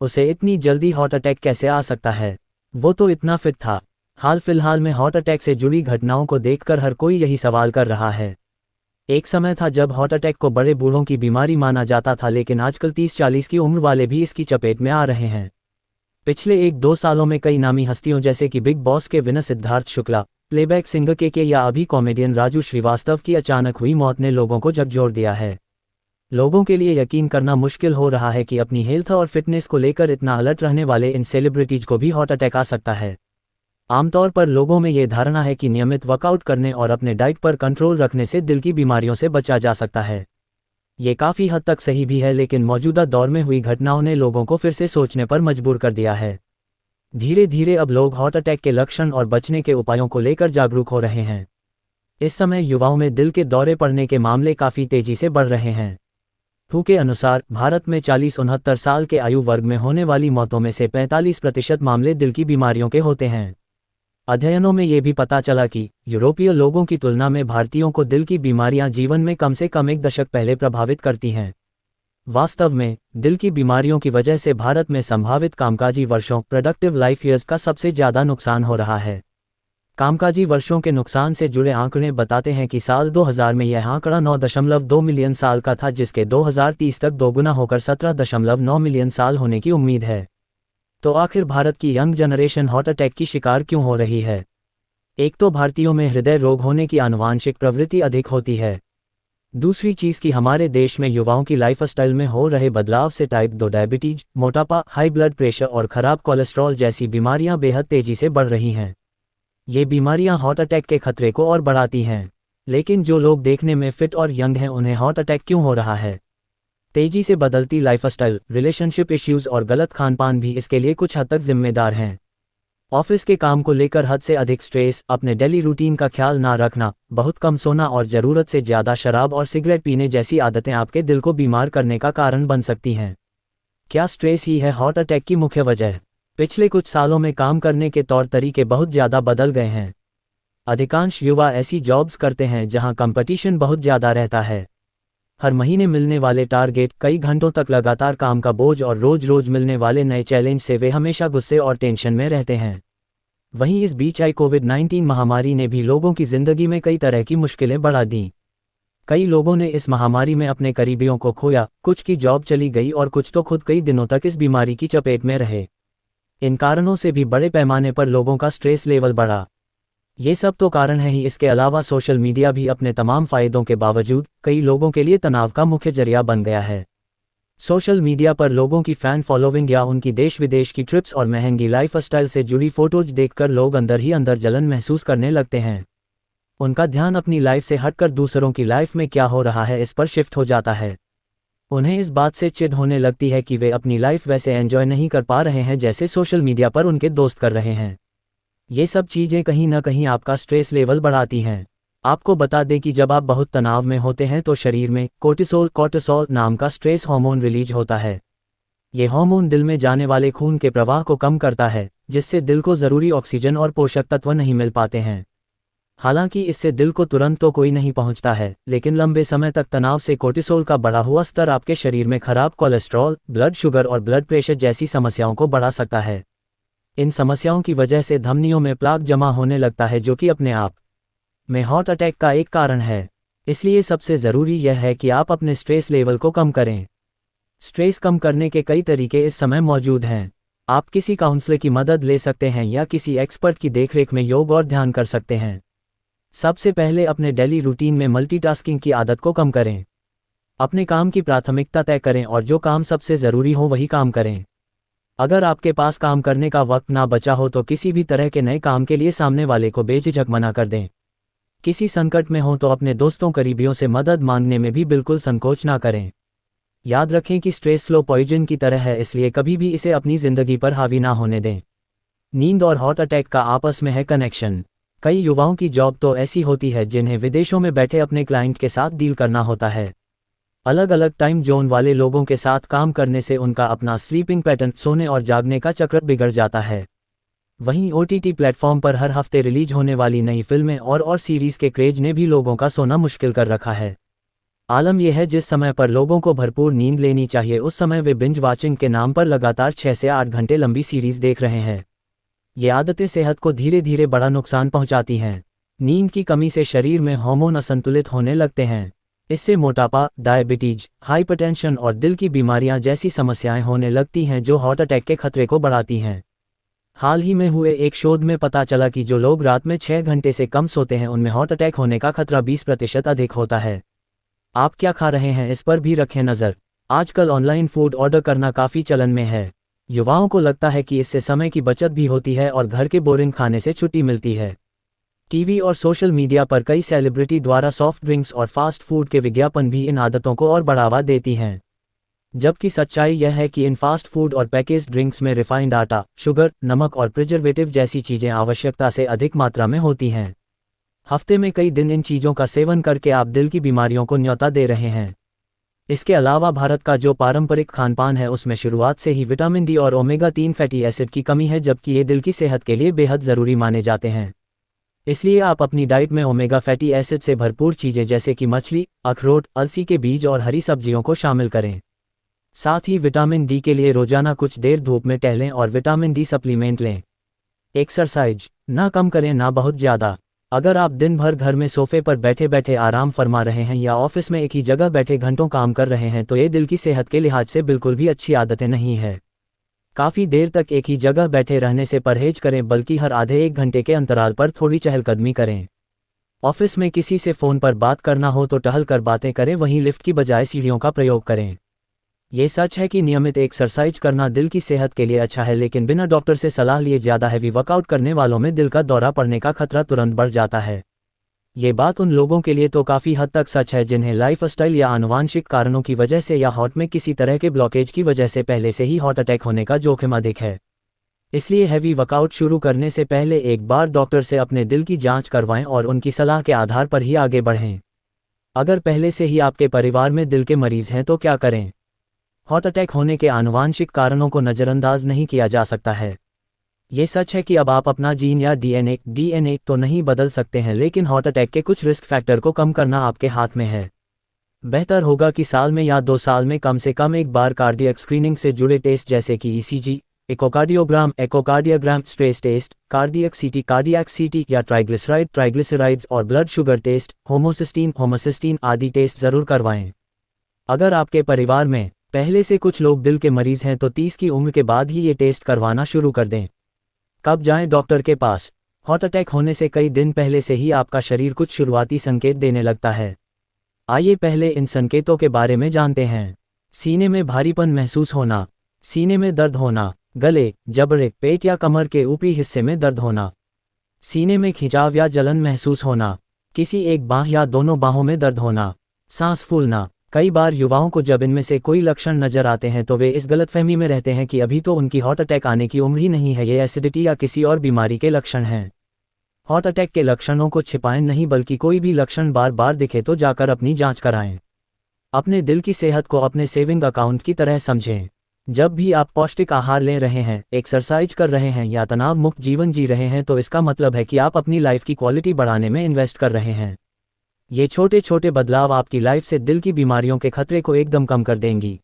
उसे इतनी जल्दी हार्ट अटैक कैसे आ सकता है? वो तो इतना फिट था। हाल फिलहाल में हार्ट अटैक से जुड़ी घटनाओं को देखकर हर कोई यही सवाल कर रहा है। एक समय था जब हार्ट अटैक को बड़े बूढ़ों की बीमारी माना जाता था, लेकिन आजकल 30-40 की उम्र वाले भी इसकी चपेट में आ रहे हैं। पिछले 1-2 सालों में कई नामी हस्तियों जैसे कि बिग बॉस के winner Siddharth Shukla, playback singer के या अभी कॉमेडियन राजू श्रीवास्तव की अचानक हुई मौत ने लोगों को झकझोर दिया है। लोगों के लिए यकीन करना मुश्किल हो रहा है कि अपनी हेल्थ और फिटनेस को लेकर इतना अलर्ट रहने वाले इन सेलिब्रिटीज को भी हार्ट अटैक आ सकता है। आमतौर पर लोगों में ये धारणा है कि नियमित वर्कआउट करने और अपने डाइट पर कंट्रोल रखने से दिल की बीमारियों से बचा जा सकता है। ये काफ़ी हद तक सही भी है, लेकिन मौजूदा दौर में हुई घटनाओं ने लोगों को फिर से सोचने पर मजबूर कर दिया है। धीरे धीरे अब लोग हार्ट अटैक के लक्षण और बचने के उपायों को लेकर जागरूक हो रहे हैं। इस समय युवाओं में दिल के दौरे पड़ने के मामले काफ़ी तेजी से बढ़ रहे हैं। WHO के अनुसार भारत में 40-69 साल के आयु वर्ग में होने वाली मौतों में से 45% मामले दिल की बीमारियों के होते हैं। अध्ययनों में ये भी पता चला कि यूरोपीय लोगों की तुलना में भारतीयों को दिल की बीमारियां जीवन में कम से कम 1 दशक पहले प्रभावित करती हैं। वास्तव में दिल की बीमारियों की वजह से भारत में संभावित कामकाजी वर्षों प्रोडक्टिव लाइफ ईयर्स का सबसे ज़्यादा नुकसान हो रहा है। कामकाजी वर्षों के नुकसान से जुड़े आंकड़े बताते हैं कि साल 2000 में यह आंकड़ा 9.2 मिलियन साल का था, जिसके 2030 तक दोगुना होकर 17.9 मिलियन साल होने की उम्मीद है। तो आखिर भारत की यंग जनरेशन हार्ट अटैक की शिकार क्यों हो रही है? एक तो भारतीयों में हृदय रोग होने की आनुवांशिक प्रवृत्ति अधिक होती है। दूसरी चीज़ कि हमारे देश में युवाओं की लाइफस्टाइल में हो रहे बदलाव से टाइप 2 डायबिटीज, मोटापा, हाई ब्लड प्रेशर और खराब कोलेस्ट्रॉल जैसी बीमारियां बेहद तेजी से बढ़ रही हैं। ये बीमारियां हार्ट अटैक के खतरे को और बढ़ाती हैं। लेकिन जो लोग देखने में फिट और यंग हैं, उन्हें हार्ट अटैक क्यों हो रहा है? तेजी से बदलती लाइफस्टाइल, रिलेशनशिप इश्यूज और गलत खानपान भी इसके लिए कुछ हद तक जिम्मेदार हैं। ऑफिस के काम को लेकर हद से अधिक स्ट्रेस, अपने डेली रूटीन का ख्याल ना रखना, बहुत कम सोना और ज़रूरत से ज़्यादा शराब और सिगरेट पीने जैसी आदतें आपके दिल को बीमार करने का कारण बन सकती हैं। क्या स्ट्रेस ही है हार्ट अटैक की मुख्य वजह? पिछले कुछ सालों में काम करने के तौर तरीके बहुत ज़्यादा बदल गए हैं। अधिकांश युवा ऐसी जॉब्स करते हैं जहां कंपटीशन बहुत ज़्यादा रहता है। हर महीने मिलने वाले टारगेट, कई घंटों तक लगातार काम का बोझ और रोज रोज मिलने वाले नए चैलेंज से वे हमेशा गुस्से और टेंशन में रहते हैं। वहीं इस बीच आई कोविड-19 महामारी ने भी लोगों की जिंदगी में कई तरह की मुश्किलें बढ़ा दी। कई लोगों ने इस महामारी में अपने करीबियों को खोया, कुछ की जॉब चली गई और कुछ तो खुद कई दिनों तक इस बीमारी की चपेट में रहे। इन कारणों से भी बड़े पैमाने पर लोगों का स्ट्रेस लेवल बढ़ा। ये सब तो कारण है ही, इसके अलावा सोशल मीडिया भी अपने तमाम फ़ायदों के बावजूद कई लोगों के लिए तनाव का मुख्य जरिया बन गया है। सोशल मीडिया पर लोगों की फ़ैन फॉलोइंग या उनकी देश विदेश की ट्रिप्स और महंगी लाइफस्टाइल से जुड़ी फ़ोटोज देखकर लोग अंदर ही अंदर जलन महसूस करने लगते हैं। उनका ध्यान अपनी लाइफ से हटकर दूसरों की लाइफ में क्या हो रहा है इस पर शिफ्ट हो जाता है। उन्हें इस बात से चिढ़ होने लगती है कि वे अपनी लाइफ वैसे एंजॉय नहीं कर पा रहे हैं जैसे सोशल मीडिया पर उनके दोस्त कर रहे हैं। ये सब चीज़ें कहीं ना कहीं आपका स्ट्रेस लेवल बढ़ाती हैं। आपको बता दें कि जब आप बहुत तनाव में होते हैं तो शरीर में कोर्टिसोल नाम का स्ट्रेस हार्मोन रिलीज होता है। ये हार्मोन दिल में जाने वाले खून के प्रवाह को कम करता है, जिससे दिल को ज़रूरी ऑक्सीजन और पोषक तत्व नहीं मिल पाते हैं। हालांकि इससे दिल को तुरंत तो कोई नहीं पहुंचता है, लेकिन लंबे समय तक तनाव से कोर्टिसोल का बढ़ा हुआ स्तर आपके शरीर में खराब कोलेस्ट्रॉल, ब्लड शुगर और ब्लड प्रेशर जैसी समस्याओं को बढ़ा सकता है। इन समस्याओं की वजह से धमनियों में प्लाक जमा होने लगता है, जो कि अपने आप में हार्ट अटैक का एक कारण है। इसलिए सबसे ज़रूरी यह है कि आप अपने स्ट्रेस लेवल को कम करें। स्ट्रेस कम करने के कई तरीके इस समय मौजूद हैं। आप किसी काउंसलर की मदद ले सकते हैं या किसी एक्सपर्ट की देखरेख में योग और ध्यान कर सकते हैं। सबसे पहले अपने डेली रूटीन में मल्टीटास्किंग की आदत को कम करें। अपने काम की प्राथमिकता तय करें और जो काम सबसे ज़रूरी हो वही काम करें। अगर आपके पास काम करने का वक्त ना बचा हो तो किसी भी तरह के नए काम के लिए सामने वाले को बेझिझक मना कर दें। किसी संकट में हो तो अपने दोस्तों करीबियों से मदद मांगने में भी बिल्कुल संकोच ना करें। याद रखें कि स्ट्रेस स्लो पॉइजन की तरह है, इसलिए कभी भी इसे अपनी ज़िंदगी पर हावी ना होने दें। नींद और हार्ट अटैक का आपस में है कनेक्शन। कई युवाओं की जॉब तो ऐसी होती है जिन्हें विदेशों में बैठे अपने क्लाइंट के साथ डील करना होता है। अलग अलग टाइम जोन वाले लोगों के साथ काम करने से उनका अपना स्लीपिंग पैटर्न, सोने और जागने का चक्र बिगड़ जाता है। वहीं OTT प्लेटफॉर्म पर हर हफ्ते रिलीज होने वाली नई फिल्में और सीरीज़ के क्रेज ने भी लोगों का सोना मुश्किल कर रखा है। आलम यह है जिस समय पर लोगों को भरपूर नींद लेनी चाहिए उस समय वे बिंज वॉचिंग के नाम पर लगातार 6 से 8 घंटे लंबी सीरीज देख रहे हैं। ये आदतें सेहत को धीरे धीरे बड़ा नुकसान पहुंचाती हैं। नींद की कमी से शरीर में हार्मोन असंतुलित होने लगते हैं। इससे मोटापा, डायबिटीज, हाइपरटेंशन और दिल की बीमारियां जैसी समस्याएं होने लगती हैं जो हार्ट अटैक के खतरे को बढ़ाती हैं। हाल ही में हुए एक शोध में पता चला कि जो लोग रात में 6 घंटे से कम सोते हैं उनमें हार्ट अटैक होने का खतरा 20% अधिक होता है। आप क्या खा रहे हैं इस पर भी रखें नज़र। आजकल ऑनलाइन फूड ऑर्डर करना काफ़ी चलन में है। युवाओं को लगता है कि इससे समय की बचत भी होती है और घर के बोरिंग खाने से छुट्टी मिलती है। टीवी और सोशल मीडिया पर कई सेलिब्रिटी द्वारा सॉफ्ट ड्रिंक्स और फास्ट फूड के विज्ञापन भी इन आदतों को और बढ़ावा देती हैं। जबकि सच्चाई यह है कि इन फास्ट फूड और पैकेज्ड ड्रिंक्स में रिफाइंड आटा, शुगर, नमक और प्रिजर्वेटिव जैसी चीज़ें आवश्यकता से अधिक मात्रा में होती हैं। हफ्ते में कई दिन इन चीज़ों का सेवन करके आप दिल की बीमारियों को न्योता दे रहे हैं। इसके अलावा भारत का जो पारंपरिक खानपान है उसमें शुरुआत से ही विटामिन डी और ओमेगा 3 फैटी एसिड की कमी है, जबकि ये दिल की सेहत के लिए बेहद ज़रूरी माने जाते हैं। इसलिए आप अपनी डाइट में ओमेगा फैटी एसिड से भरपूर चीज़ें जैसे कि मछली, अखरोट, अलसी के बीज और हरी सब्जियों को शामिल करें। साथ ही विटामिन डी के लिए रोजाना कुछ देर धूप में टहलें और विटामिन डी सप्लीमेंट लें। एक्सरसाइज ना कम करें ना बहुत ज़्यादा। अगर आप दिन भर घर में सोफे पर बैठे बैठे आराम फरमा रहे हैं या ऑफिस में एक ही जगह बैठे घंटों काम कर रहे हैं तो ये दिल की सेहत के लिहाज से बिल्कुल भी अच्छी आदतें नहीं है। काफ़ी देर तक एक ही जगह बैठे रहने से परहेज करें, बल्कि हर आधे 1 घंटे के अंतराल पर थोड़ी चहलकदमी करें। ऑफिस में किसी से फ़ोन पर बात करना हो तो टहल कर बातें करें, वहीं लिफ्ट की बजाय सीढ़ियों का प्रयोग करें। ये सच है कि नियमित एक्सरसाइज करना दिल की सेहत के लिए अच्छा है, लेकिन बिना डॉक्टर से सलाह लिए ज़्यादा हैवी वर्कआउट करने वालों में दिल का दौरा पड़ने का खतरा तुरंत बढ़ जाता है। ये बात उन लोगों के लिए तो काफ़ी हद तक सच है जिन्हें लाइफस्टाइल या आनुवांशिक कारणों की वजह से या हार्ट में किसी तरह के ब्लॉकेज की वजह से पहले से ही हार्ट अटैक होने का जोखिम अधिक है। इसलिए हैवी वर्कआउट शुरू करने से पहले एक बार डॉक्टर से अपने दिल की जांच करवाएं और उनकी सलाह के आधार पर ही आगे बढ़ें। अगर पहले से ही आपके परिवार में दिल के मरीज हैं तो क्या करें? हार्ट अटैक होने के आनुवांशिक कारणों को नज़रअंदाज नहीं किया जा सकता है। ये सच है कि अब आप अपना जीन या डीएनए तो नहीं बदल सकते हैं, लेकिन हार्ट अटैक के कुछ रिस्क फैक्टर को कम करना आपके हाथ में है। बेहतर होगा कि साल में या 2 साल में कम से कम एक बार कार्डियक स्क्रीनिंग से जुड़े टेस्ट जैसे कि ECG, echocardiogram, stress test, cardiac CT या ट्राइग्लिसराइड्स और ब्लड शुगर टेस्ट, होमोसिस्टीन आदि टेस्ट ज़रूर करवाएं। अगर आपके परिवार में पहले से कुछ लोग दिल के मरीज हैं तो 30 की उम्र के बाद ही ये टेस्ट करवाना शुरू कर दें। कब जाएं डॉक्टर के पास? हार्ट अटैक होने से कई दिन पहले से ही आपका शरीर कुछ शुरुआती संकेत देने लगता है। आइए पहले इन संकेतों के बारे में जानते हैं। सीने में भारीपन महसूस होना, सीने में दर्द होना, गले, जबड़े, पेट या कमर के ऊपरी हिस्से में दर्द होना, सीने में खिंचाव या जलन महसूस होना, किसी एक बांह या दोनों बाहों में दर्द होना, सांस फूलना। कई बार युवाओं को जब इनमें से कोई लक्षण नजर आते हैं तो वे इस गलतफहमी में रहते हैं कि अभी तो उनकी हार्ट अटैक आने की उम्र ही नहीं है, ये एसिडिटी या किसी और बीमारी के लक्षण हैं। हार्ट अटैक के लक्षणों को छिपाएं नहीं, बल्कि कोई भी लक्षण बार बार दिखे तो जाकर अपनी जांच कराएं। अपने दिल की सेहत को अपने सेविंग अकाउंट की तरह समझें। जब भी आप पौष्टिक आहार ले रहे हैं, एक्सरसाइज कर रहे हैं या तनाव मुक्त जीवन जी रहे हैं तो इसका मतलब है कि आप अपनी लाइफ की क्वालिटी बढ़ाने में इन्वेस्ट कर रहे हैं। ये छोटे छोटे बदलाव आपकी लाइफ से दिल की बीमारियों के खतरे को एकदम कम कर देंगी।